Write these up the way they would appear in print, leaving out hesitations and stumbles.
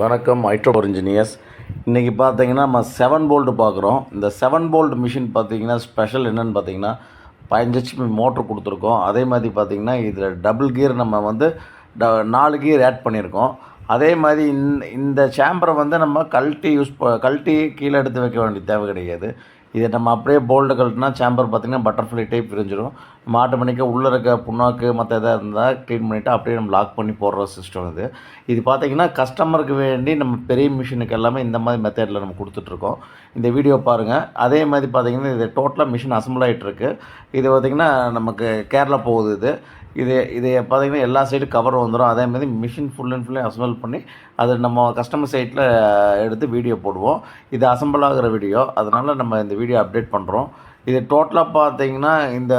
வணக்கம் ஹைட்ரோபவர் இன்ஜினியர்ஸ். இன்றைக்கி பார்த்தீங்கன்னா நம்ம 7 போல்ட் பார்க்குறோம். இந்த 7 போல்ட் மிஷின் பார்த்தீங்கன்னா ஸ்பெஷல் என்னென்னு பார்த்தீங்கன்னா 15 HP மோட்ரு கொடுத்துருக்கோம். அதே மாதிரி பார்த்தீங்கன்னா இதில் டபுள் கியர் நம்ம வந்து 4 கியர் ஆட் பண்ணியிருக்கோம். அதே மாதிரி இந்த சேம்பரை வந்து நம்ம கழட்டி கீழே எடுத்து வைக்க வேண்டிய தேவை கிடையாது. இதை நம்ம அப்படியே போல்டு கழட்டினா சேம்பர் பார்த்திங்கன்னா பட்டர்ஃப்ளை டைப் பிரிஞ்சிடும். நம்ம ஆட்டோமேட்டிக்காக உள்ளே இருக்க புண்ணாக்கு மற்ற எதாவது இருந்தால் க்ளீன் பண்ணிவிட்டு அப்படியே நம்ம லாக் பண்ணி போடுற சிஸ்டம் இது பார்த்திங்கன்னா கஸ்டமருக்கு வேண்டி நம்ம பெரிய மிஷினுக்கு எல்லாமே இந்த மாதிரி மெத்தடில் நம்ம கொடுத்துட்ருக்கோம். இந்த வீடியோ பாருங்கள். அதே மாதிரி பார்த்திங்கன்னா இது டோட்டலாக மிஷின் அசம்பிள் ஆகிட்டுருக்கு. இது பார்த்திங்கன்னா நமக்கு கேரளா போகுது. இது பார்த்திங்கன்னா எல்லா சைடும் கவர் வந்துடும். அதே மாதிரி machine full and fully assemble பண்ணி அது நம்ம கஸ்டமர் சைட்டில் எடுத்து வீடியோ போடுவோம். இது அசம்பிள் ஆகிற வீடியோ, அதனால் நம்ம இந்த வீடியோ அப்டேட் பண்ணுறோம். இது டோட்டலாக பார்த்திங்கன்னா இந்த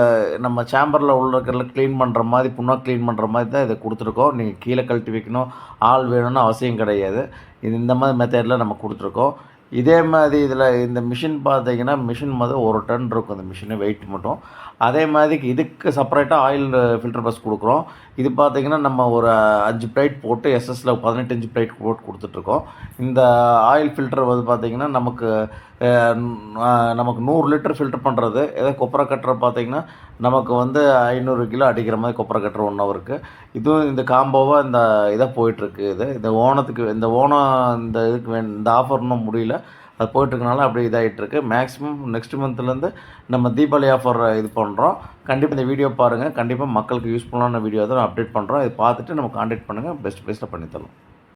நம்ம சேம்பரில் இருக்கிற க்ளீன் பண்ணுற மாதிரி புண்ணாக க்ளீன் பண்ணுற மாதிரி தான் இதை கொடுத்துருக்கோம். நீங்கள் கீழே கழட்டி வைக்கணும், ஆள் வேணும்னு அவசியம் கிடையாது. இது இந்த மாதிரி மெத்தடில் நம்ம கொடுத்துருக்கோம். இதே மாதிரி இதில் இந்த மிஷின் பார்த்திங்கன்னா மிஷின் மாதிரி 1 டன் இருக்கும் இந்த மிஷினு வெயிட் மட்டும். அதே மாதிரி இதுக்கு செப்பரேட்டாக ஆயில் ஃபில்டர் பஸ் கொடுக்குறோம். இது பார்த்திங்கன்னா நம்ம ஒரு 5 பிளேட் போட்டு எஸ்எஸ்சில் 18 இன்ச் பிளேட் போட்டு கொடுத்துட்ருக்கோம். இந்த ஆயில் ஃபில்டர் வந்து பார்த்திங்கன்னா நமக்கு 100 லிட்டர் ஃபில்டர் பண்ணுறது. ஏதோ கொப்பரை கட்டுற பார்த்திங்கன்னா நமக்கு வந்து 500 கிலோ அடிக்கிற மாதிரி கொப்பரை கட்டுற 1 ஹவருக்கு. இதுவும் இந்த காம்போவாக இந்த இதாக போயிட்டுருக்கு. இந்த ஓணத்துக்கு இந்த இதுக்கு இந்த ஆஃபர் இன்னும் முடியல, அது போயிட்டுருக்கனால அப்படியே இதாகிட்டுருக்கு. மேக்ஸிமம் நெக்ஸ்ட் மந்த்லேருந்து நம்ம தீபாவளி ஆஃபர் இது பண்ணுறோம். கண்டிப்பாக இந்த வீடியோ பாருங்கள். கண்டிப்பாக மக்களுக்கு யூஸ்ஃபுல்லான வீடியோ தான் அப்டேட் பண்ணுறோம். இது பார்த்துட்டு நம்ம கான்டாக்ட் பண்ணுங்கள். பெஸ்ட் ப்ரைஸில் பண்ணித்தரோம்.